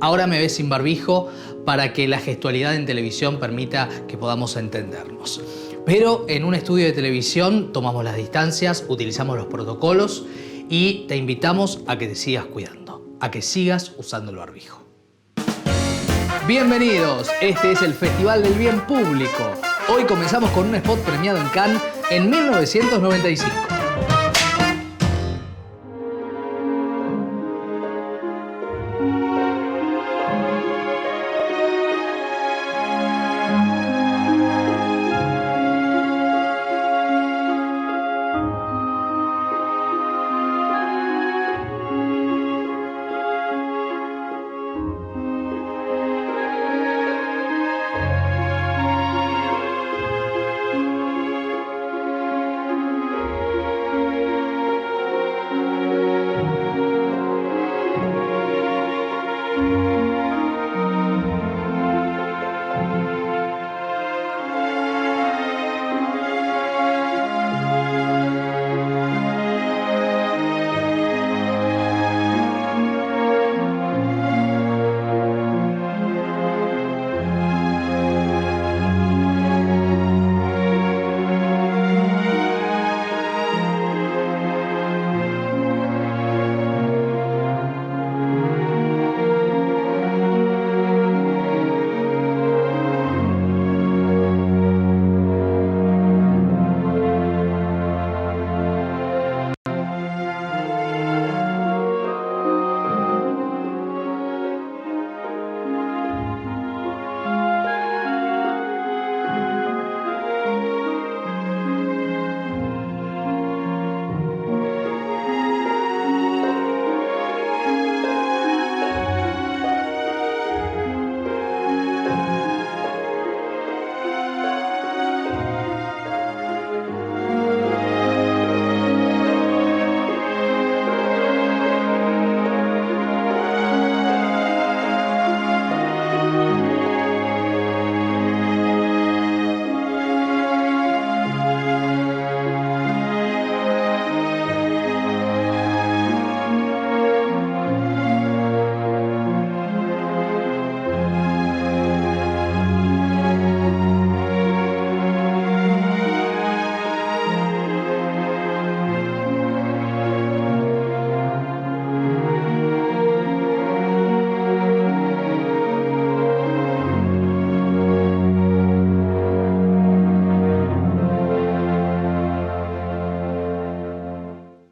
Ahora me ves sin barbijo para que la gestualidad en televisión permita que podamos entendernos. Pero en un estudio de televisión tomamos las distancias, utilizamos los protocolos y te invitamos a que te sigas cuidando, a que sigas usando el barbijo. Bienvenidos, este es el Festival del Bien Público. Hoy comenzamos con un spot premiado en Cannes en 1995.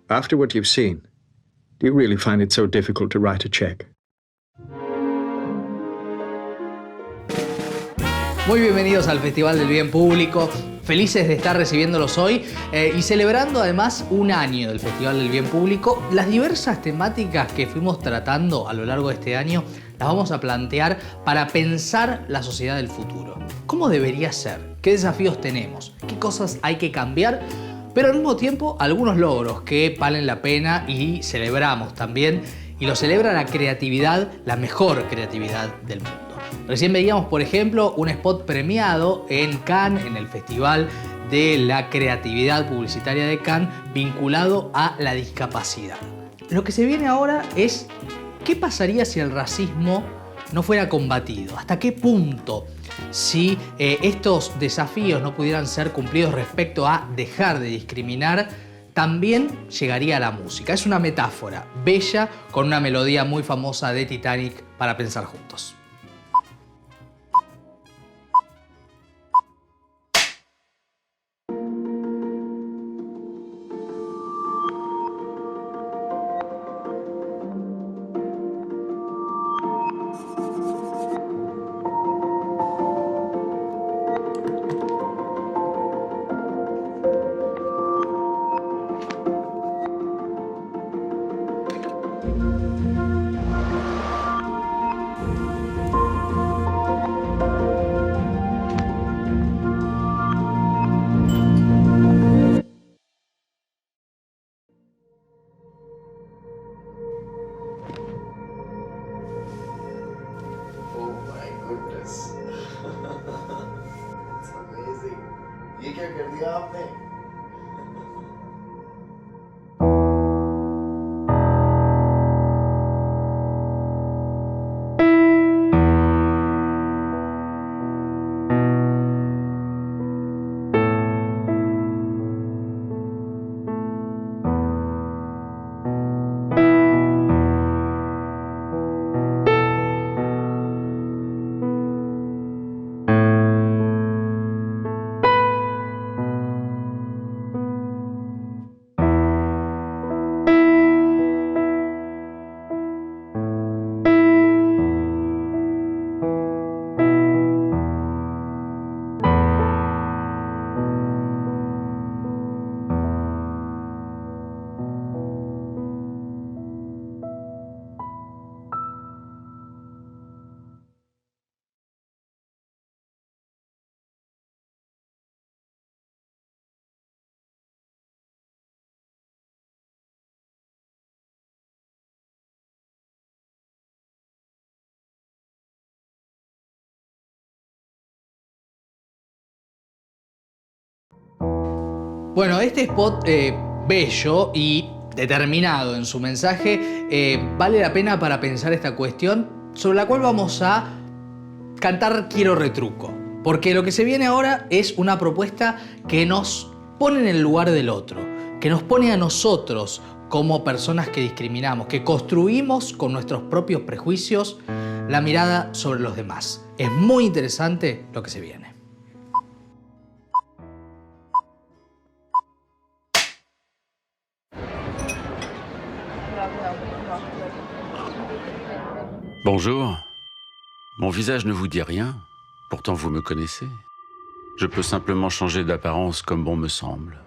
After what you've seen, do you really find it so difficult to write a check? Muy bienvenidos al Festival del Bien Público. Felices de estar recibiéndolos hoy y celebrando además un año del Festival del Bien Público. Las diversas temáticas que fuimos tratando a lo largo de este año las vamos a plantear para pensar la sociedad del futuro. ¿Cómo debería ser? ¿Qué desafíos tenemos? ¿Qué cosas hay que cambiar? Pero al mismo tiempo algunos logros que valen la pena y celebramos también. Y lo celebra la creatividad, la mejor creatividad del mundo. Recién veíamos, por ejemplo, un spot premiado en Cannes, en el Festival de la Creatividad Publicitaria de Cannes, vinculado a la discapacidad. Lo que se viene ahora es, ¿qué pasaría si el racismo no fuera combatido? ¿Hasta qué punto, si estos desafíos no pudieran ser cumplidos respecto a dejar de discriminar, también llegaría a la música? Es una metáfora bella con una melodía muy famosa de Titanic para pensar juntos. ये क्या कर दिया आपने? Bueno, este spot bello y determinado en su mensaje vale la pena para pensar esta cuestión sobre la cual vamos a cantar Quiero Retruco. Porque lo que se viene ahora es una propuesta que nos pone en el lugar del otro, que nos pone a nosotros como personas que discriminamos, que construimos con nuestros propios prejuicios la mirada sobre los demás. Es muy interesante lo que se viene. Bonjour. Mon visage ne vous dit rien, pourtant vous me connaissez. Je peux simplement changer d'apparence comme bon me semble.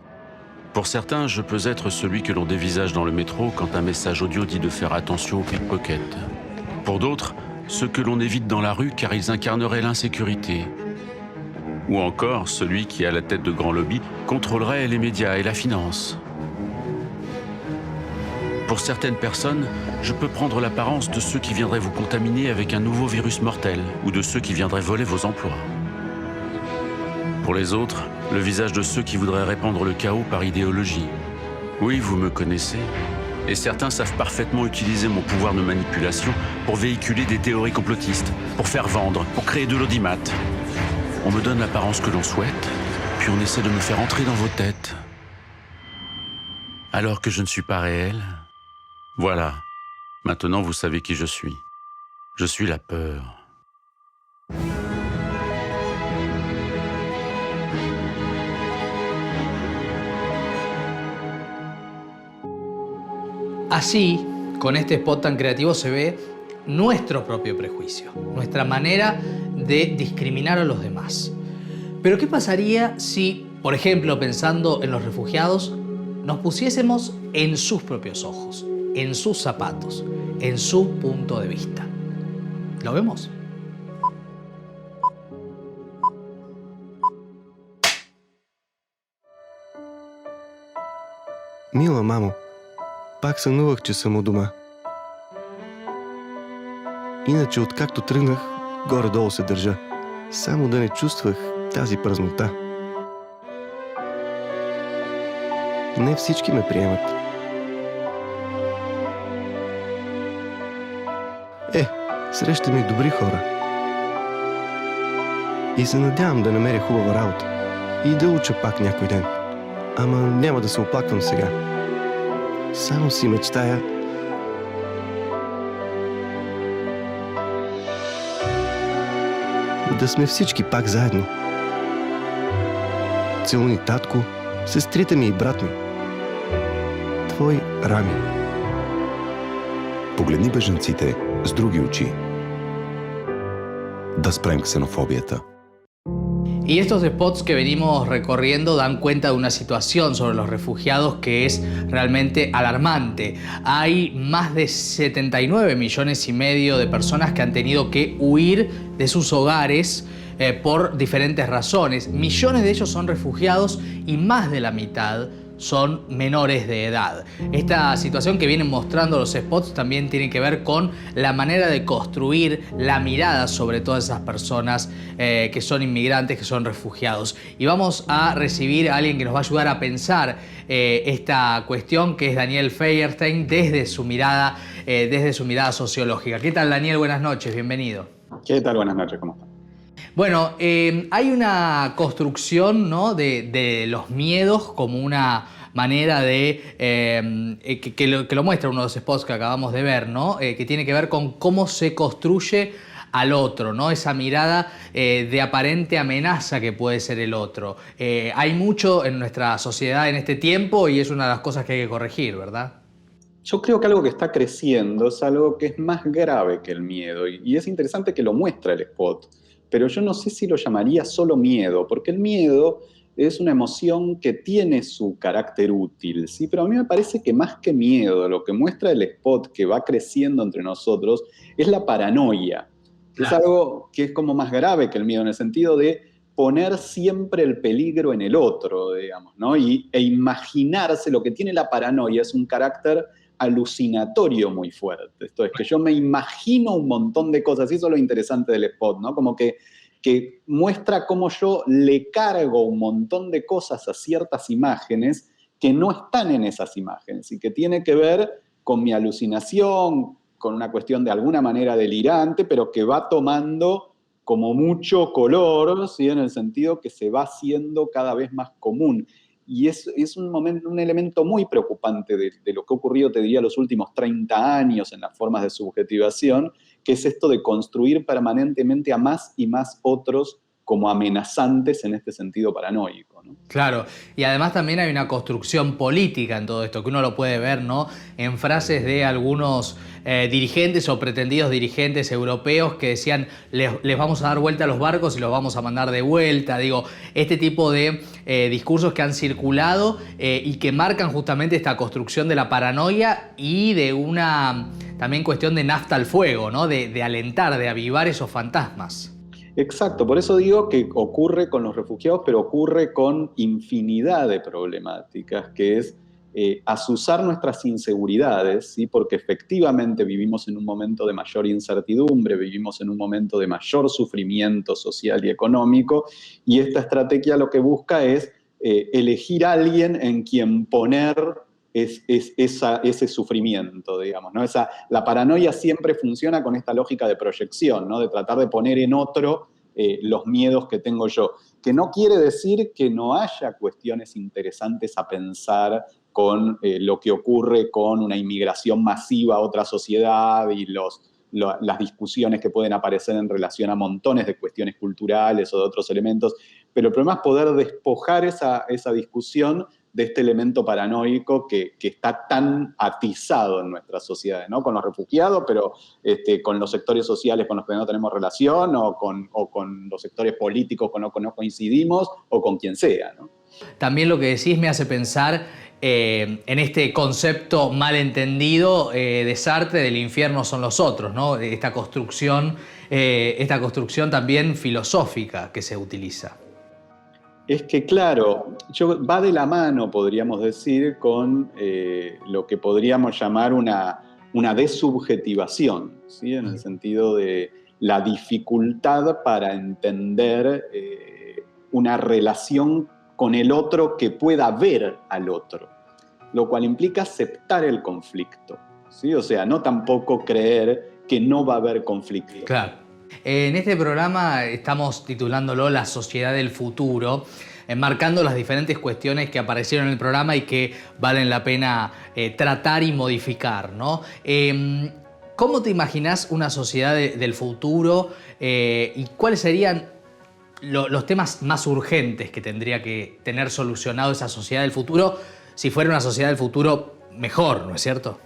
Pour certains, je peux être celui que l'on dévisage dans le métro quand un message audio dit de faire attention aux pickpockets. Pour d'autres, ceux que l'on évite dans la rue car ils incarneraient l'insécurité. Ou encore celui qui, à la tête de grands lobbies, contrôlerait les médias et la finance. Pour certaines personnes, je peux prendre l'apparence de ceux qui viendraient vous contaminer avec un nouveau virus mortel ou de ceux qui viendraient voler vos emplois. Pour les autres, le visage de ceux qui voudraient répandre le chaos par idéologie. Oui, vous me connaissez. Et certains savent parfaitement utiliser mon pouvoir de manipulation pour véhiculer des théories complotistes, pour faire vendre, pour créer de l'audimat. On me donne l'apparence que l'on souhaite, puis on essaie de me faire entrer dans vos têtes. Alors que je ne suis pas réel. Voilà, maintenant vous savez qui je suis. Je suis la peur. Así, con este spot tan creativo se ve nuestro propio prejuicio, nuestra manera de discriminar a los demás. Pero ¿qué pasaría si, por ejemplo, pensando en los refugiados, nos pusiésemos en sus propios ojos, en sus zapatos, en su punto de vista? ¿Lo vemos? Мила мамо, пак сънувах, че съм у дома. Иначе, откакто тръгнах, горе-долу се държа. Само да не чувствах тази празнота. Не всички ме приемат. Срещам и добри хора. И се надявам да намеря хубава работа. И да уча пак някой ден. Ама няма да се оплаквам сега. Само си мечтая да сме всички пак заедно. Целуни татко, сестрите ми и брат ми. Твой Рами. Погледни бежанците с други очи. Да спрем ксенофобията. Y estos spots que venimos recorriendo dan cuenta de una situación sobre los refugiados que es realmente alarmante. Hay más de 79 millones y medio de personas que han tenido que huir de sus hogares por diferentes razones. Millones de ellos son refugiados y más de la mitad son menores de edad. Esta situación que vienen mostrando los spots también tiene que ver con la manera de construir la mirada sobre todas esas personas que son inmigrantes, que son refugiados. Y vamos a recibir a alguien que nos va a ayudar a pensar esta cuestión, que es Daniel Feierstein, desde su mirada sociológica. ¿Qué tal, Daniel? Buenas noches, bienvenido. ¿Qué tal? Buenas noches, ¿cómo están? Bueno, hay una construcción, ¿no?, de los miedos como una manera de que lo muestra uno de los spots que acabamos de ver, ¿no? Que tiene que ver con cómo se construye al otro, ¿no? Esa mirada de aparente amenaza que puede ser el otro. Hay mucho en nuestra sociedad en este tiempo y es una de las cosas que hay que corregir, ¿verdad? Yo creo que algo que está creciendo es algo que es más grave que el miedo y es interesante que lo muestra el spot. Pero yo no sé si lo llamaría solo miedo, porque el miedo es una emoción que tiene su carácter útil, ¿sí? Pero a mí me parece que más que miedo, lo que muestra el spot que va creciendo entre nosotros es la paranoia. Claro. Es algo que es como más grave que el miedo, en el sentido de poner siempre el peligro en el otro, digamos, ¿no? E imaginarse. Lo que tiene la paranoia es un carácter alucinatorio muy fuerte. Esto es que yo me imagino un montón de cosas, y eso es lo interesante del spot, ¿no? Como que que muestra cómo yo le cargo un montón de cosas a ciertas imágenes que no están en esas imágenes y que tiene que ver con mi alucinación, con una cuestión de alguna manera delirante, pero que va tomando como mucho color, ¿sí? En el sentido que se va haciendo cada vez más común. Y es un elemento muy preocupante de lo que ha ocurrido, te diría, los últimos 30 años en las formas de subjetivación, que es esto de construir permanentemente a más y más otros como amenazantes en este sentido paranoico, ¿no? Claro, y además también hay una construcción política en todo esto, que uno lo puede ver, ¿no?, en frases de algunos dirigentes o pretendidos dirigentes europeos que decían les vamos a dar vuelta a los barcos y los vamos a mandar de vuelta. Digo, este tipo de discursos que han circulado y que marcan justamente esta construcción de la paranoia y de una también cuestión de nafta al fuego, ¿no?, de alentar, de avivar esos fantasmas. Exacto, por eso digo que ocurre con los refugiados, pero ocurre con infinidad de problemáticas, que es azuzar nuestras inseguridades, ¿sí? Porque efectivamente vivimos en un momento de mayor incertidumbre, vivimos en un momento de mayor sufrimiento social y económico, y esta estrategia lo que busca es elegir a alguien en quien poner ese sufrimiento, digamos, ¿no? La paranoia siempre funciona con esta lógica de proyección, ¿no? De tratar de poner en otro los miedos que tengo yo, que no quiere decir que no haya cuestiones interesantes a pensar con lo que ocurre con una inmigración masiva a otra sociedad y las discusiones que pueden aparecer en relación a montones de cuestiones culturales o de otros elementos, pero el problema es poder despojar esa discusión de este elemento paranoico que está tan atizado en nuestras sociedades, ¿no? Con los refugiados, pero con los sectores sociales con los que no tenemos relación, o con los sectores políticos con los que no coincidimos, o con quien sea, ¿no? También lo que decís me hace pensar en este concepto malentendido de Sartre del infierno son los otros, ¿no? Esta construcción también filosófica que se utiliza. Es que, claro, va de la mano, podríamos decir, con lo que podríamos llamar una desubjetivación, ¿sí? En el sentido de la dificultad para entender una relación con el otro que pueda ver al otro, lo cual implica aceptar el conflicto, ¿sí? O sea, no tampoco creer que no va a haber conflicto. Claro. En este programa estamos titulándolo La Sociedad del Futuro, enmarcando las diferentes cuestiones que aparecieron en el programa y que valen la pena tratar y modificar, ¿no? ¿Cómo te imaginás una sociedad del futuro y cuáles serían los temas más urgentes que tendría que tener solucionado esa sociedad del futuro si fuera una sociedad del futuro mejor, ¿no es cierto?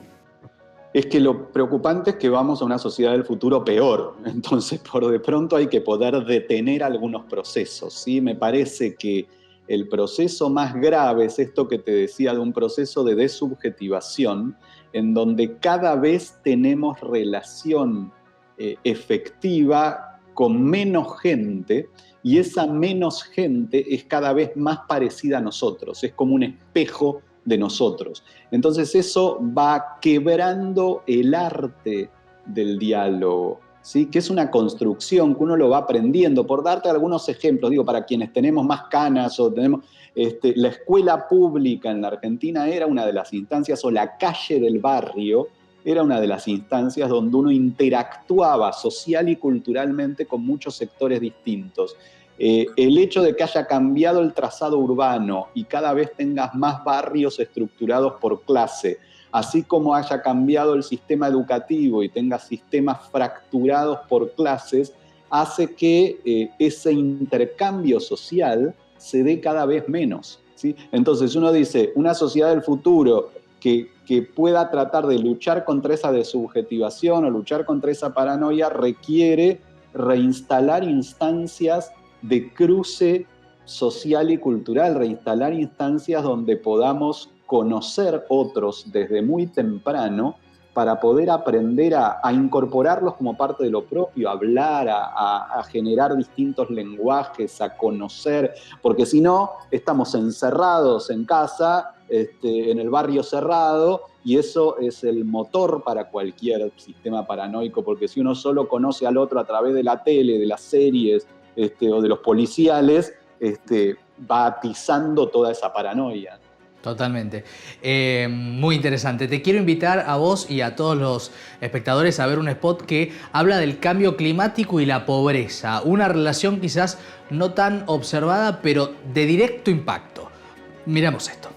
Es que lo preocupante es que vamos a una sociedad del futuro peor. Entonces, por de pronto hay que poder detener algunos procesos, ¿sí? Me parece que el proceso más grave es esto que te decía, de un proceso de desubjetivación, en donde cada vez tenemos relación efectiva con menos gente, y esa menos gente es cada vez más parecida a nosotros, es como un espejo de nosotros. Entonces eso va quebrando el arte del diálogo, ¿sí? Que es una construcción que uno lo va aprendiendo. Por darte algunos ejemplos, digo, para quienes tenemos más canas o tenemos... la escuela pública en la Argentina era una de las instancias, o la calle del barrio era una de las instancias donde uno interactuaba social y culturalmente con muchos sectores distintos. El hecho de que haya cambiado el trazado urbano y cada vez tengas más barrios estructurados por clase, así como haya cambiado el sistema educativo y tengas sistemas fracturados por clases, hace que ese intercambio social se dé cada vez menos, ¿sí? Entonces uno dice, una sociedad del futuro que pueda tratar de luchar contra esa desubjetivación o luchar contra esa paranoia requiere reinstalar instancias de cruce social y cultural, reinstalar instancias donde podamos conocer otros desde muy temprano para poder aprender a incorporarlos como parte de lo propio, a hablar, a generar distintos lenguajes, a conocer, porque si no, estamos encerrados en casa, en el barrio cerrado, y eso es el motor para cualquier sistema paranoico, porque si uno solo conoce al otro a través de la tele, de las series, o de los policiales, va atizando toda esa paranoia. Totalmente. Muy interesante. Te quiero invitar a vos y a todos los espectadores a ver un spot que habla del cambio climático y la pobreza. Una relación quizás no tan observada, pero de directo impacto. Miramos esto.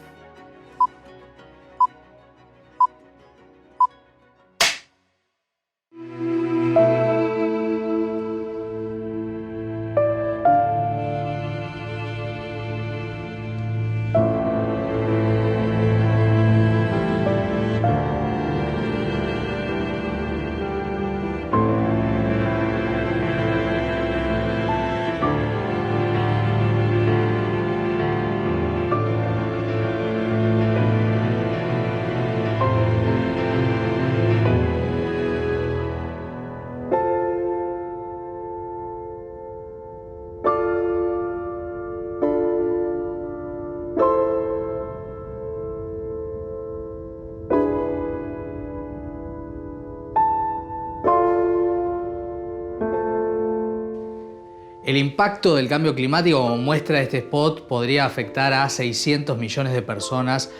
El impacto del cambio climático, como muestra este spot, podría afectar a 600 millones de personas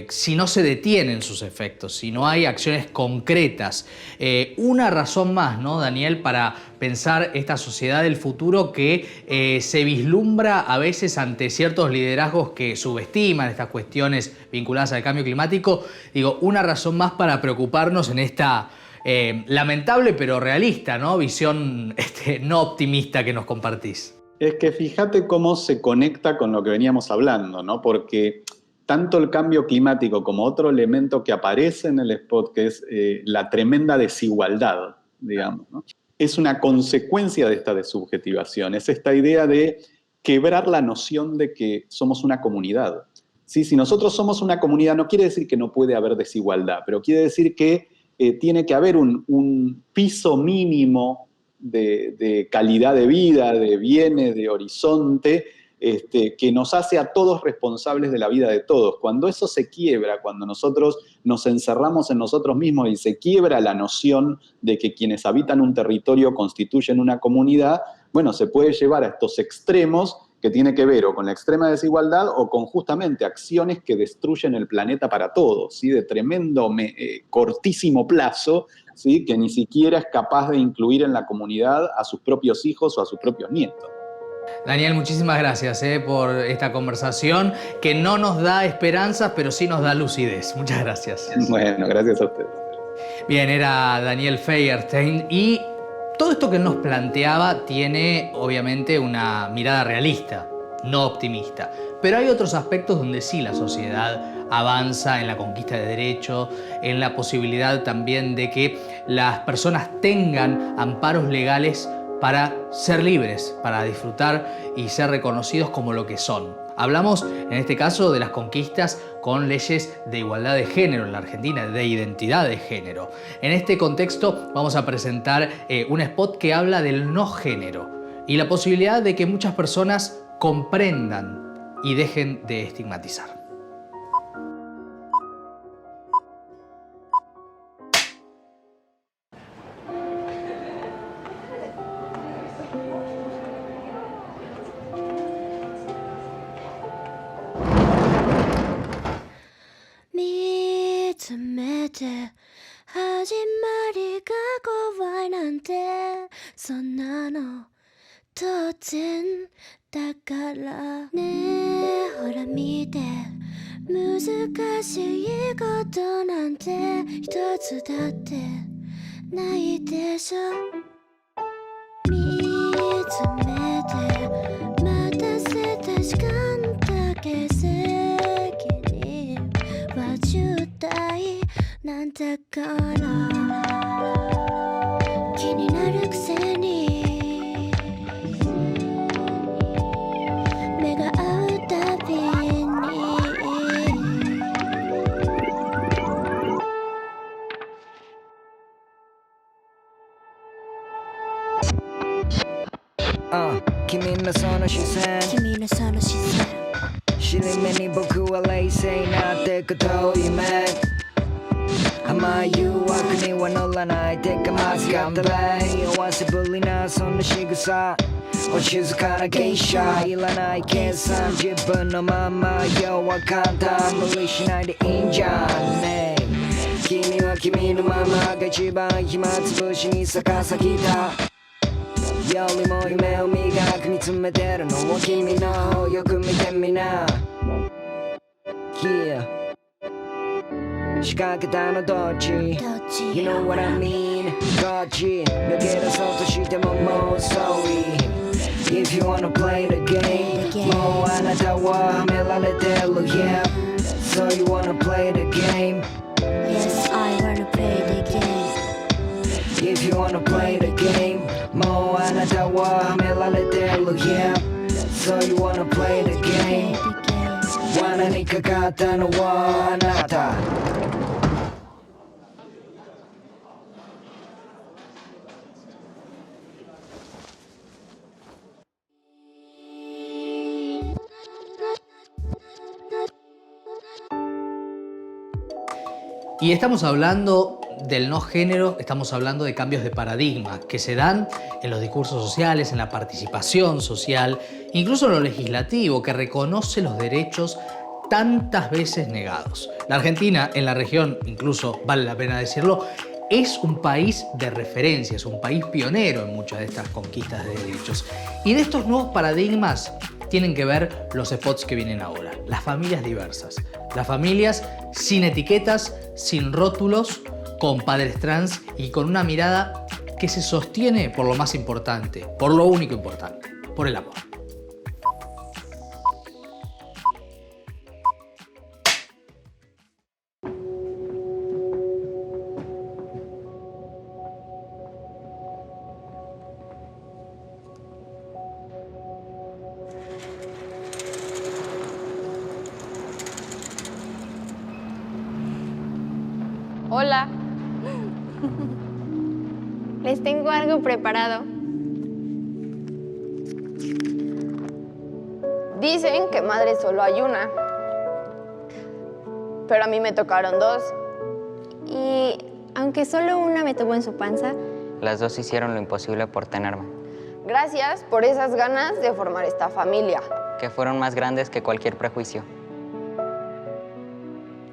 si no se detienen sus efectos, si no hay acciones concretas. Una razón más, ¿no, Daniel, para pensar esta sociedad del futuro que se vislumbra a veces ante ciertos liderazgos que subestiman estas cuestiones vinculadas al cambio climático. Digo, una razón más para preocuparnos en esta lamentable pero realista, ¿no? Visión no optimista que nos compartís. Es que fíjate cómo se conecta con lo que veníamos hablando, ¿no? Porque tanto el cambio climático como otro elemento que aparece en el spot, que es la tremenda desigualdad, digamos, ¿no? Es una consecuencia de esta desubjetivación, es esta idea de quebrar la noción de que somos una comunidad. ¿Sí? Si nosotros somos una comunidad, no quiere decir que no puede haber desigualdad, pero quiere decir que tiene que haber un piso mínimo de calidad de vida, de bienes, de horizonte, que nos hace a todos responsables de la vida de todos. Cuando eso se quiebra, cuando nosotros nos encerramos en nosotros mismos y se quiebra la noción de que quienes habitan un territorio constituyen una comunidad, bueno, se puede llevar a estos extremos que tiene que ver o con la extrema desigualdad o con justamente acciones que destruyen el planeta para todos, ¿sí? De tremendo, cortísimo plazo, ¿sí? Que ni siquiera es capaz de incluir en la comunidad a sus propios hijos o a sus propios nietos. Daniel, muchísimas gracias por esta conversación que no nos da esperanzas, pero sí nos da lucidez. Muchas gracias. Bueno, gracias a ustedes. Bien, era Daniel Feierstein y todo esto que nos planteaba tiene obviamente una mirada realista, no optimista. Pero hay otros aspectos donde sí la sociedad avanza en la conquista de derechos, en la posibilidad también de que las personas tengan amparos legales para ser libres, para disfrutar y ser reconocidos como lo que son. Hablamos en este caso de las conquistas con leyes de igualdad de género en la Argentina, de identidad de género. En este contexto vamos a presentar un spot que habla del no género y la posibilidad de que muchas personas comprendan y dejen de estigmatizar. お静かな芸者いらない計算自分のままよは簡単無理しないでいいんじゃんね君は君のままが一番暇つぶしに逆さぎたよりも夢を磨く見つめてるのは君の方よく見てみな Yeah 仕掛けたのどっち You know what I mean こっち抜け出そうとしてももう遅い If you wanna play the game もうあなたははめられてる Yeah So you wanna play the game Yes, I wanna play the game If you wanna play the game もうあなたははめられてる Yeah So you wanna play the game 罠にかかったのはあなたY estamos hablando del no género, estamos hablando de cambios de paradigma que se dan en los discursos sociales, en la participación social, incluso en lo legislativo, que reconoce los derechos tantas veces negados. La Argentina, en la región, incluso vale la pena decirlo, es un país de referencia, es un país pionero en muchas de estas conquistas de derechos. Y de estos nuevos paradigmas tienen que ver los spots que vienen ahora. Las familias diversas. Las familias sin etiquetas, sin rótulos, con padres trans y con una mirada que se sostiene por lo más importante, por lo único importante, por el amor. Hola. Les tengo algo preparado. Dicen que madre solo hay una, pero a mí me tocaron dos. Y aunque solo una me tuvo en su panza, las dos hicieron lo imposible por tenerme. Gracias por esas ganas de formar esta familia. Que fueron más grandes que cualquier prejuicio.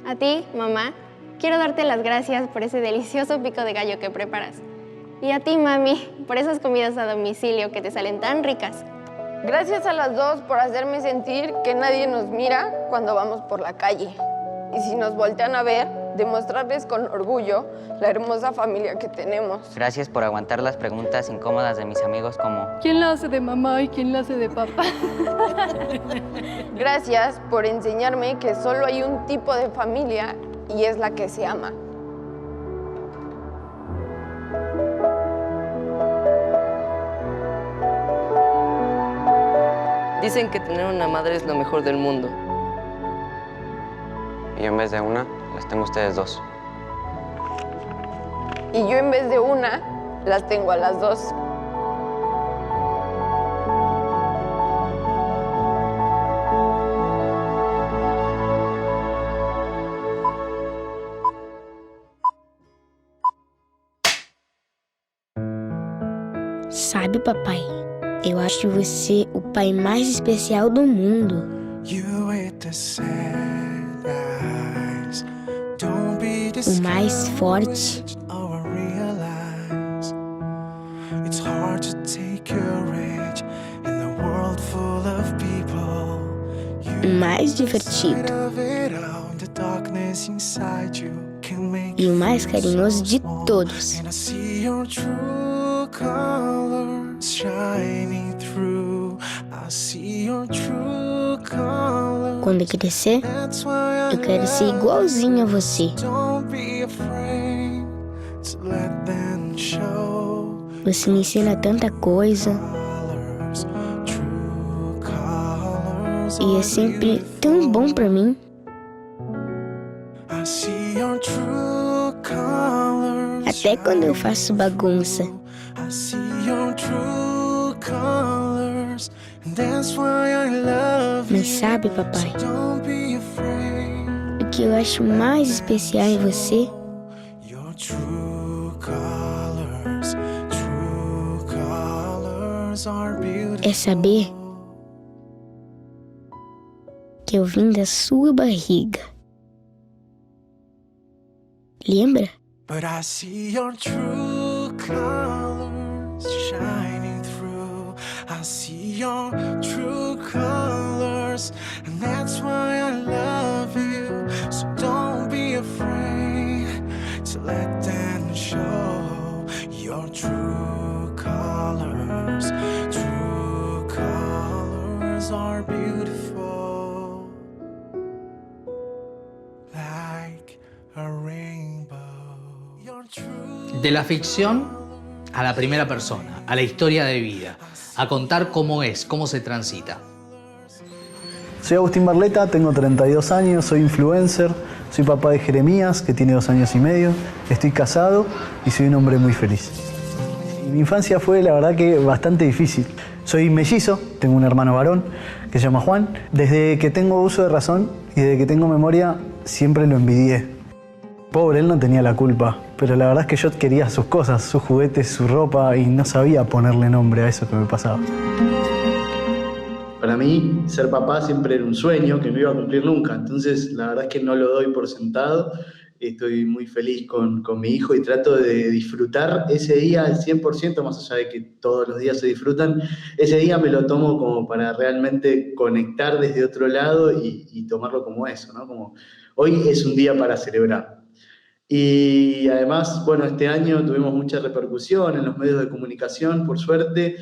A ti, mamá, quiero darte las gracias por ese delicioso pico de gallo que preparas. Y a ti, mami, por esas comidas a domicilio que te salen tan ricas. Gracias a las dos por hacerme sentir que nadie nos mira cuando vamos por la calle. Y si nos voltean a ver, demostrarles con orgullo la hermosa familia que tenemos. Gracias por aguantar las preguntas incómodas de mis amigos como ¿quién la hace de mamá y quién la hace de papá? Gracias por enseñarme que solo hay un tipo de familia y es la que se ama. Dicen que tener una madre es lo mejor del mundo. y yo en vez de una, las tengo ustedes dos. Y yo en vez de una, las tengo a las dos. Sabe, papai, eu acho você o pai mais especial do mundo. O mais forte. O mais divertido. E o mais carinhoso de todos. Quando eu crescer, eu quero ser igualzinho a você. Você me ensina tanta coisa. E é sempre tão bom pra mim. Até quando eu faço bagunça. Mas sabe, papai, o que eu acho mais especial em você é saber que eu vim da sua barriga. Lembra? But I see your true colors shining through. I see your true colors, and that's why I love you. So don't be afraid to let them show your true colors. True colors are beautiful, like a rainbow. De la ficción a la primera persona, a la historia de vida, a contar cómo es, cómo se transita. Soy Agustín Barleta, tengo 32 años, soy influencer, soy papá de Jeremías, que tiene 2 años y medio, estoy casado y soy un hombre muy feliz. Mi infancia fue, la verdad, que bastante difícil. Soy mellizo, tengo un hermano varón que se llama Juan. Desde que tengo uso de razón y desde que tengo memoria, siempre lo envidié. Pobre, él no tenía la culpa, pero la verdad es que yo quería sus cosas, sus juguetes, su ropa, y no sabía ponerle nombre a eso que me pasaba. Para mí, ser papá siempre era un sueño que no iba a cumplir nunca, entonces la verdad es que no lo doy por sentado. Estoy muy feliz con mi hijo y trato de disfrutar ese día al 100%, más allá de que todos los días se disfrutan. Ese día me lo tomo como para realmente conectar desde otro lado y tomarlo como eso, ¿no? Como hoy es un día para celebrar. Y además, bueno, este año tuvimos mucha repercusión en los medios de comunicación, por suerte,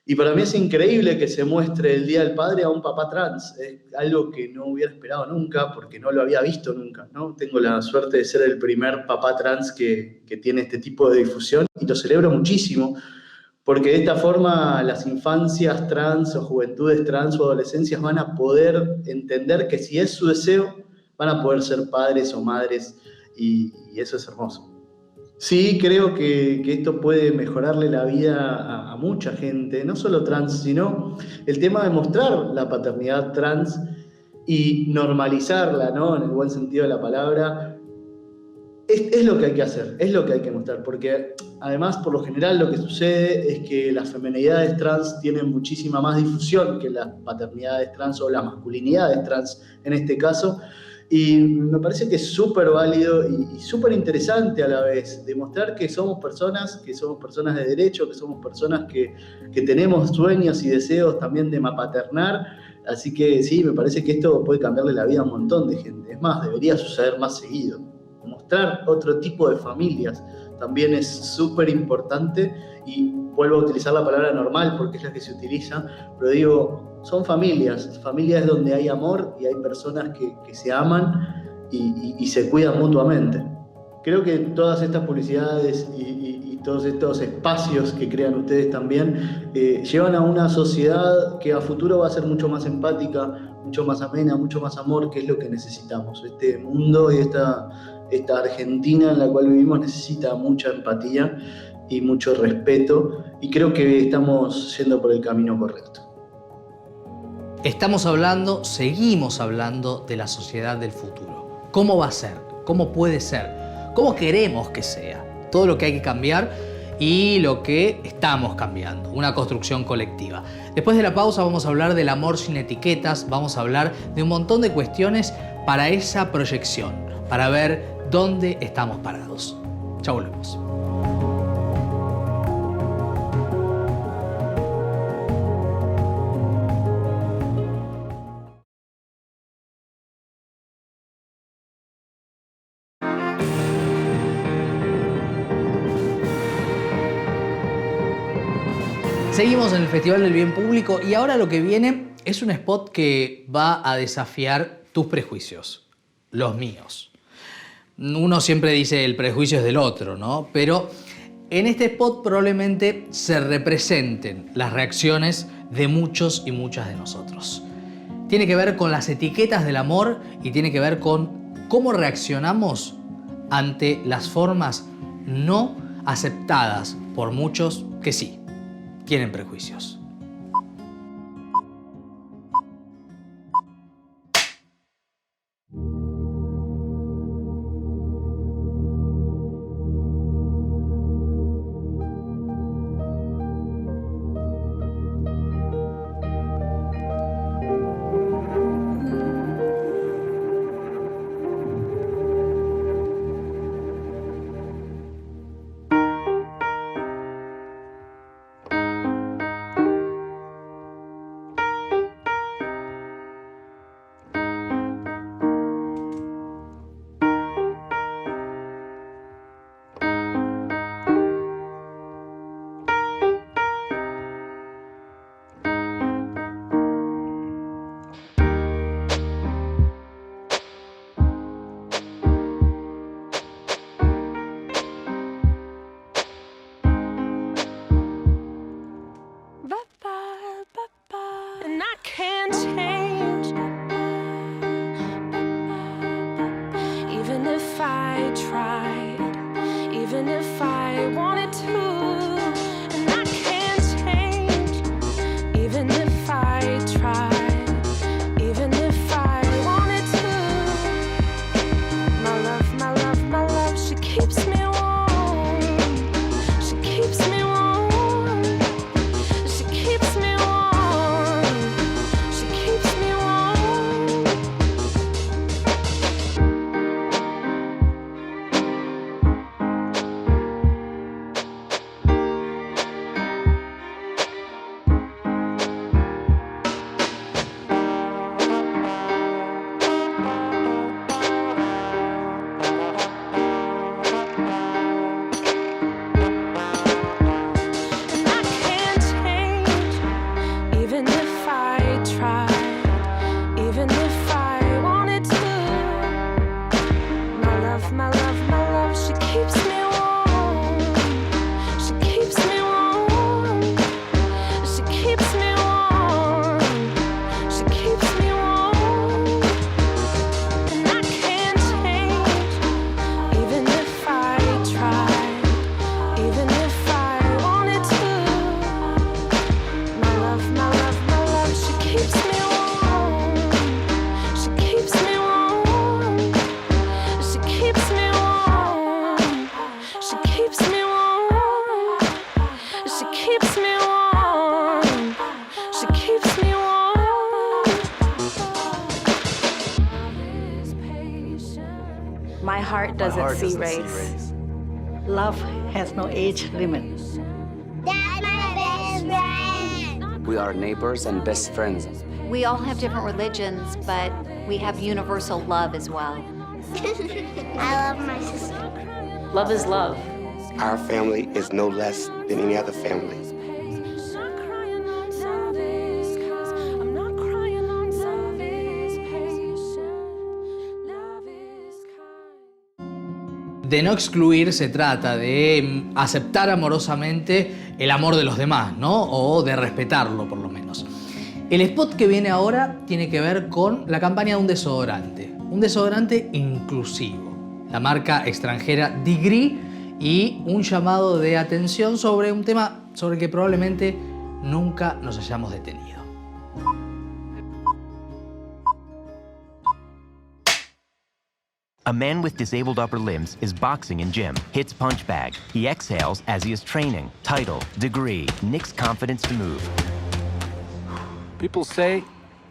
y para mí es increíble que se muestre el Día del Padre a un papá trans. Es algo que no hubiera esperado nunca, porque no lo había visto nunca, ¿no? Tengo la suerte de ser el primer papá trans que tiene este tipo de difusión, y lo celebro muchísimo, porque de esta forma las infancias trans o juventudes trans o adolescencias van a poder entender que si es su deseo, van a poder ser padres o madres, y eso es hermoso. Sí, creo que esto puede mejorarle la vida a mucha gente, no solo trans, sino el tema de mostrar la paternidad trans y normalizarla, ¿no? En el buen sentido de la palabra. Es lo que hay que hacer, es lo que hay que mostrar, porque además, por lo general, lo que sucede es que las feminidades trans tienen muchísima más difusión que las paternidades trans o las masculinidades trans en este caso. Y me parece que es súper válido y súper interesante a la vez demostrar que somos personas de derecho, que somos personas que tenemos sueños y deseos también de mapaternar. Así que sí, me parece que esto puede cambiarle la vida a un montón de gente. Es más, debería suceder más seguido. Mostrar otro tipo de familias también es súper importante, y vuelvo a utilizar la palabra normal porque es la que se utiliza, pero digo, son familias donde hay amor y hay personas que se aman y se cuidan mutuamente. Creo que todas estas publicidades y todos estos espacios que crean ustedes también llevan a una sociedad que a futuro va a ser mucho más empática, mucho más amena, mucho más amor, que es lo que necesitamos. Este mundo y esta Argentina en la cual vivimos necesita mucha empatía y mucho respeto, y creo que estamos yendo por el camino correcto. Seguimos hablando de la sociedad del futuro. ¿Cómo va a ser? ¿Cómo puede ser? ¿Cómo queremos que sea? Todo lo que hay que cambiar y lo que estamos cambiando. Una construcción colectiva. Después de la pausa vamos a hablar del amor sin etiquetas, vamos a hablar de un montón de cuestiones para esa proyección, para ver dónde estamos parados. Ya volvemos. Seguimos en el Festival del Bien Público y ahora lo que viene es un spot que va a desafiar tus prejuicios, los míos. Uno siempre dice el prejuicio es del otro, ¿no? Pero en este spot probablemente se representen las reacciones de muchos y muchas de nosotros. Tiene que ver con las etiquetas del amor y tiene que ver con cómo reaccionamos ante las formas no aceptadas por muchos que sí tienen prejuicios. heart doesn't see race. Love has no age limit. We are neighbors and best friends. We all have different religions, but we have universal love as well. I love my sister. Love is love. Our family is no less than any other family. De no excluir se trata de aceptar amorosamente el amor de los demás, ¿no? O de respetarlo, por lo menos. El spot que viene ahora tiene que ver con la campaña de un desodorante inclusivo. La marca extranjera Degree y un llamado de atención sobre un tema sobre el que probablemente nunca nos hayamos detenido. A man with disabled upper limbs is boxing in gym, hits punch bag. He exhales as he is training. Title, Degree, Nick's confidence to move. People say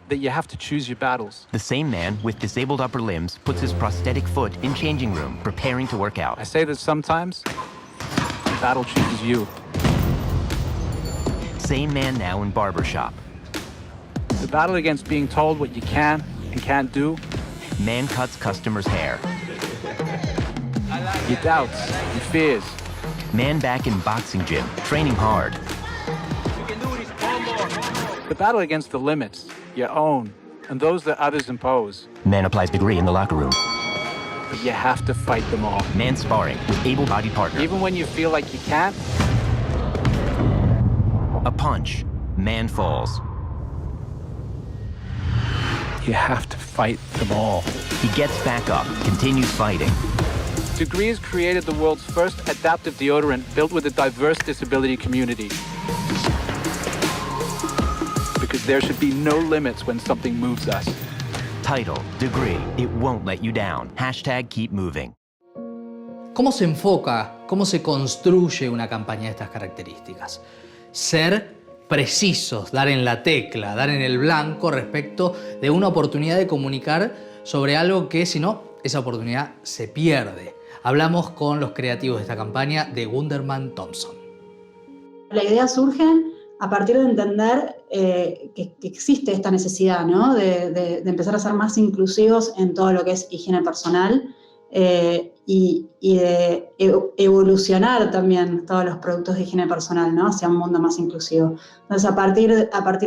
that you have to choose your battles. The same man with disabled upper limbs puts his prosthetic foot in changing room, preparing to work out. I say that sometimes the battle chooses you. Same man now in barbershop. The battle against being told what you can and can't do. Man cuts customer's hair. Your doubts, your fears. Man back in boxing gym, training hard. The battle against the limits, your own, and those that others impose. Man applies Degree in the locker room. But you have to fight them all. Man sparring with able-bodied partner. Even when you feel like you can't. A punch. Man falls. You have to fight them all. He gets back up, continues fighting. Degree has created the world's first adaptive deodorant built with a diverse disability community. Because there should be no limits when something moves us. Title, Degree, it won't let you down. Hashtag keep moving. ¿Cómo se enfoca, cómo se construye una campaña de estas características? Ser precisos, dar en la tecla, dar en el blanco respecto de una oportunidad de comunicar sobre algo que, si no, esa oportunidad se pierde. Hablamos con los creativos de esta campaña de Gunderman Thompson. La idea surge a partir de entender que existe esta necesidad, ¿no? de empezar a ser más inclusivos en todo lo que es higiene personal y de evolucionar también todos los productos de higiene personal, ¿no? Hacia un mundo más inclusivo. Entonces, a partir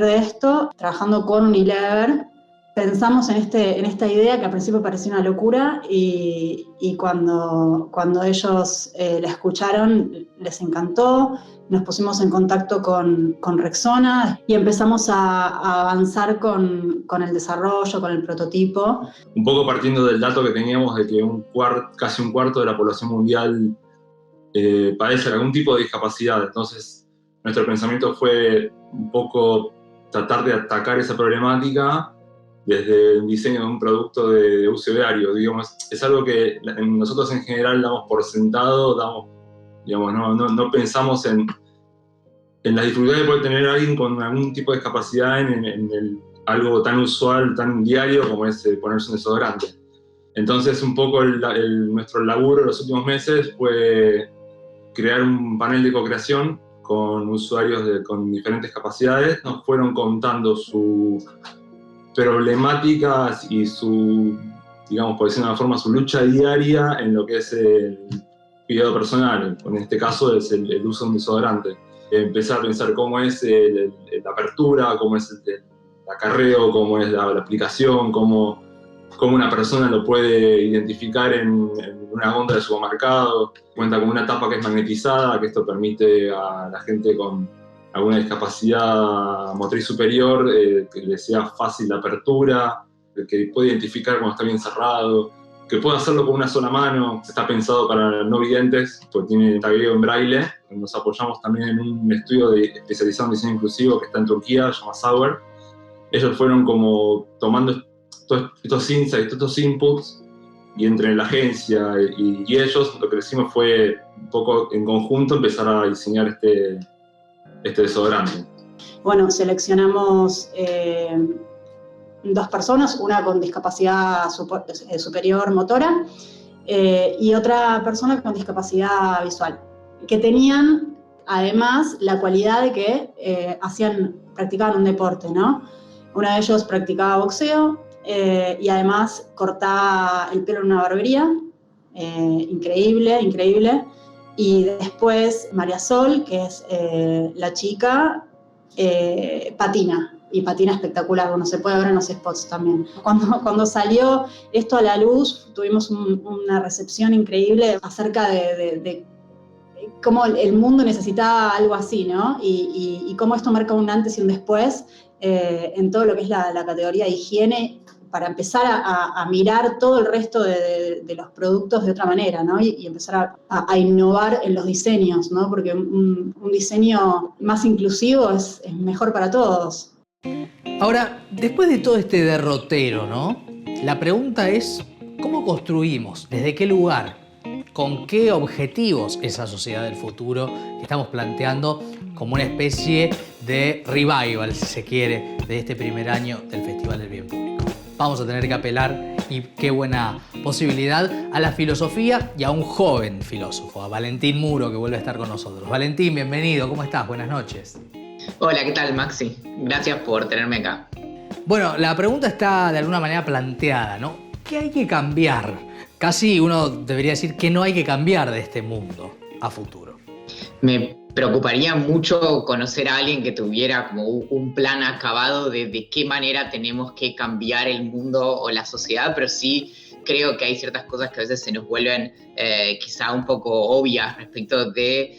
de esto, trabajando con Unilever, pensamos en esta idea que al principio parecía una locura y cuando ellos la escucharon les encantó. Nos pusimos en contacto con Rexona y empezamos a avanzar con el desarrollo, con el prototipo. Un poco partiendo del dato que teníamos de que casi un cuarto de la población mundial padece algún tipo de discapacidad. Entonces, nuestro pensamiento fue un poco tratar de atacar esa problemática desde el diseño de un producto de uso diario. Digamos, es algo que nosotros en general damos por sentado, digamos, no pensamos en las dificultades que puede tener alguien con algún tipo de discapacidad en algo tan usual, tan diario como es ponerse un desodorante. Entonces, un poco nuestro laburo en los últimos meses fue crear un panel de co-creación con usuarios con diferentes capacidades. Nos fueron contando sus problemáticas y digamos, por decirlo de una forma, su lucha diaria en lo que es el cuidado personal. En este caso es el uso de un desodorante. Empezar a pensar cómo es la apertura, cómo es el acarreo, cómo es la aplicación, cómo una persona lo puede identificar en una góndola de supermercado. Cuenta con una tapa que es magnetizada, que esto permite a la gente con alguna discapacidad motriz superior que le sea fácil la apertura, que puede identificar cuando está bien cerrado, que puede hacerlo con una sola mano. Está pensado para no videntes, porque tiene tagueo en braille. Nos apoyamos también en un estudio especializado en diseño inclusivo que está en Turquía, se llama Sauer. Ellos fueron como tomando estos insights, estos inputs, y entre la agencia y ellos lo que hicimos fue un poco en conjunto empezar a diseñar este desodorante. Bueno, seleccionamos 2 personas, una con discapacidad superior motora y otra persona con discapacidad visual, que tenían además la cualidad de que practicaban un deporte, ¿no? Uno de ellos practicaba boxeo y además cortaba el pelo en una barbería, increíble, increíble. Y después María Sol, que es la chica, patina, y patina espectacular, bueno, se puede ver en los spots también. Cuando salió esto a la luz, tuvimos una recepción increíble acerca de cómo el mundo necesitaba algo así, ¿no? Y cómo esto marca un antes y un después en todo lo que es la categoría de higiene, para empezar a mirar todo el resto de los productos de otra manera, ¿no? Y empezar a innovar en los diseños, ¿no? Porque un diseño más inclusivo es mejor para todos. Ahora, después de todo este derrotero, ¿no? La pregunta es, ¿cómo construimos? ¿Desde qué lugar? ¿Con qué objetivos esa sociedad del futuro que estamos planteando como una especie de revival, si se quiere, de este primer año del Festival del Bien Público? Vamos a tener que apelar, y qué buena posibilidad, a la filosofía y a un joven filósofo, a Valentín Muro, que vuelve a estar con nosotros. Valentín, bienvenido, ¿cómo estás? Buenas noches. Hola, ¿qué tal, Maxi? Gracias por tenerme acá. Bueno, la pregunta está de alguna manera planteada, ¿no? ¿Qué hay que cambiar? Casi uno debería decir que no hay que cambiar de este mundo a futuro. Me preocuparía mucho conocer a alguien que tuviera como un plan acabado de qué manera tenemos que cambiar el mundo o la sociedad, pero sí creo que hay ciertas cosas que a veces se nos vuelven quizá un poco obvias respecto de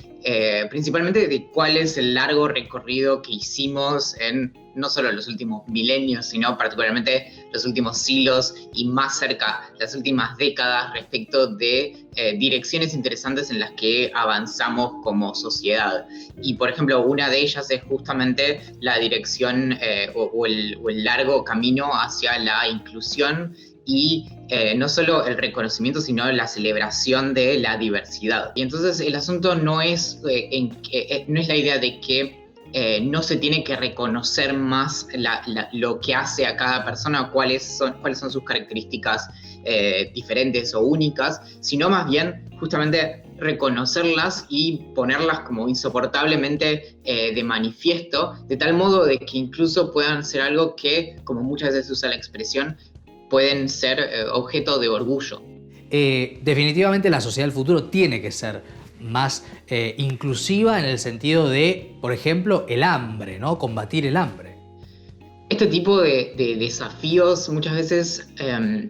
principalmente de cuál es el largo recorrido que hicimos en no solo los últimos milenios, sino particularmente los últimos siglos y más cerca las últimas décadas respecto de direcciones interesantes en las que avanzamos como sociedad. Y por ejemplo, una de ellas es justamente la dirección o el largo camino hacia la inclusión y no solo el reconocimiento, sino la celebración de la diversidad. Y entonces el asunto no es la idea de que no se tiene que reconocer más lo que hace a cada persona, cuáles son sus características diferentes o únicas, sino más bien justamente reconocerlas y ponerlas como insoportablemente de manifiesto, de tal modo de que incluso puedan ser algo que, como muchas veces se usa la expresión, pueden ser objeto de orgullo. Definitivamente la sociedad del futuro tiene que ser más inclusiva en el sentido de, por ejemplo, el hambre, ¿no? Combatir el hambre. Este tipo de desafíos muchas veces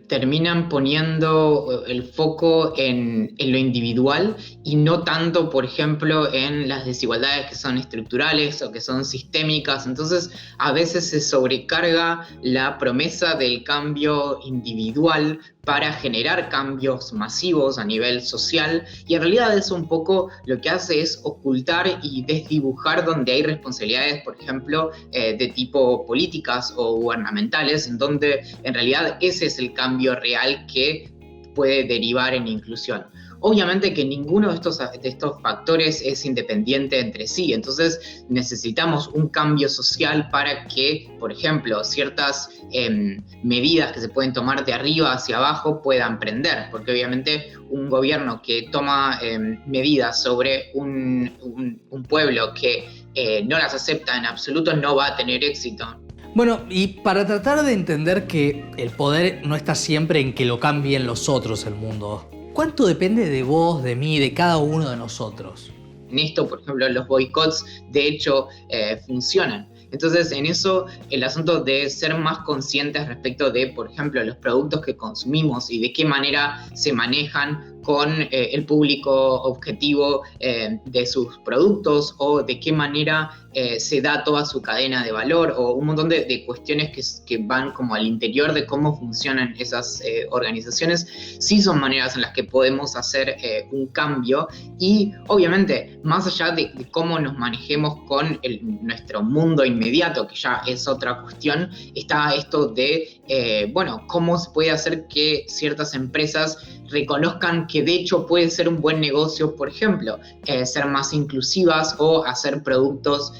terminan poniendo el foco en lo individual y no tanto, por ejemplo, en las desigualdades que son estructurales o que son sistémicas. Entonces, a veces se sobrecarga la promesa del cambio individual para generar cambios masivos a nivel social, y en realidad eso un poco lo que hace es ocultar y desdibujar donde hay responsabilidades, por ejemplo, de tipo políticas o gubernamentales, en donde en realidad ese es el cambio real que puede derivar en inclusión. Obviamente que ninguno de estos factores es independiente entre sí, entonces necesitamos un cambio social para que, por ejemplo, ciertas medidas que se pueden tomar de arriba hacia abajo puedan prender, porque obviamente un gobierno que toma medidas sobre un pueblo que no las acepta en absoluto no va a tener éxito. Bueno, y para tratar de entender que el poder no está siempre en que lo cambien los otros el mundo, ¿cuánto depende de vos, de mí, de cada uno de nosotros? En esto, por ejemplo, los boicots de hecho funcionan. Entonces, en eso, el asunto de ser más conscientes respecto de, por ejemplo, los productos que consumimos y de qué manera se manejan con el público objetivo de sus productos, o de qué manera se da toda su cadena de valor, o un montón de cuestiones que van como al interior de cómo funcionan esas organizaciones, sí son maneras en las que podemos hacer un cambio. Y obviamente, más allá de cómo nos manejemos con nuestro mundo inmediato, que ya es otra cuestión, está esto de, cómo se puede hacer que ciertas empresas reconozcan que de hecho puede ser un buen negocio, por ejemplo, ser más inclusivas o hacer productos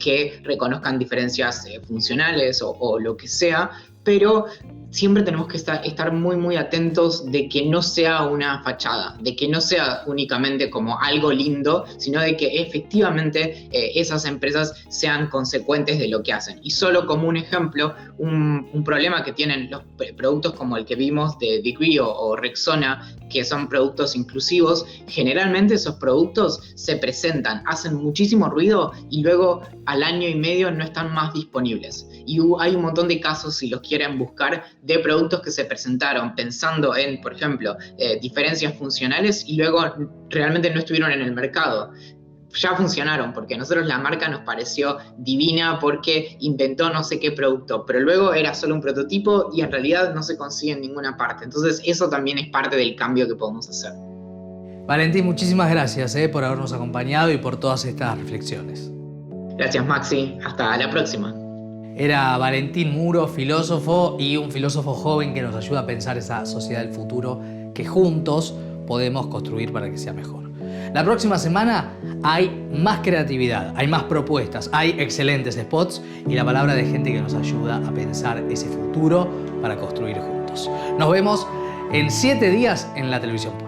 que reconozcan diferencias funcionales o lo que sea, pero siempre tenemos que estar muy, muy atentos de que no sea una fachada, de que no sea únicamente como algo lindo, sino de que efectivamente esas empresas sean consecuentes de lo que hacen. Y solo como un ejemplo, un problema que tienen los productos como el que vimos de Degree o Rexona, que son productos inclusivos, generalmente esos productos se presentan, hacen muchísimo ruido y luego al año y medio no están más disponibles. Y hay un montón de casos, si los quieren buscar, de productos que se presentaron pensando en, por ejemplo, diferencias funcionales y luego realmente no estuvieron en el mercado. Ya funcionaron porque a nosotros la marca nos pareció divina porque inventó no sé qué producto, pero luego era solo un prototipo y en realidad no se consigue en ninguna parte. Entonces eso también es parte del cambio que podemos hacer. Valentín, muchísimas gracias por habernos acompañado y por todas estas reflexiones. Gracias, Maxi. Hasta la próxima. Era Valentín Muro, filósofo y un filósofo joven que nos ayuda a pensar esa sociedad del futuro que juntos podemos construir para que sea mejor. La próxima semana hay más creatividad, hay más propuestas, hay excelentes spots y la palabra de gente que nos ayuda a pensar ese futuro para construir juntos. Nos vemos en 7 días en la televisión pública.